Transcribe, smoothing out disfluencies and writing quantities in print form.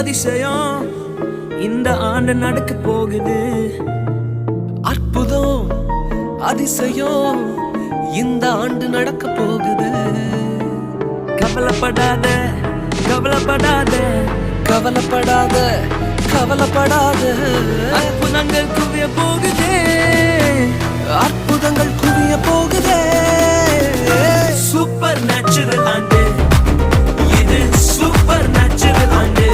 அதிசயம் இந்த ஆண்டு நடக்க போகுது. அற்புதம் அதிசயம் இந்த ஆண்டு நடக்க போகுது. கவலைப்படாத கவலைப்படாத கவலைப்படாத கவலைப்படாத, அற்புதங்கள் குவிய போகுதே, அற்புதங்கள் குவிய போகுதே. சூப்பர் நேச்சுரல் ஆண்டு இது, சூப்பர் நேச்சுரல் ஆண்டு.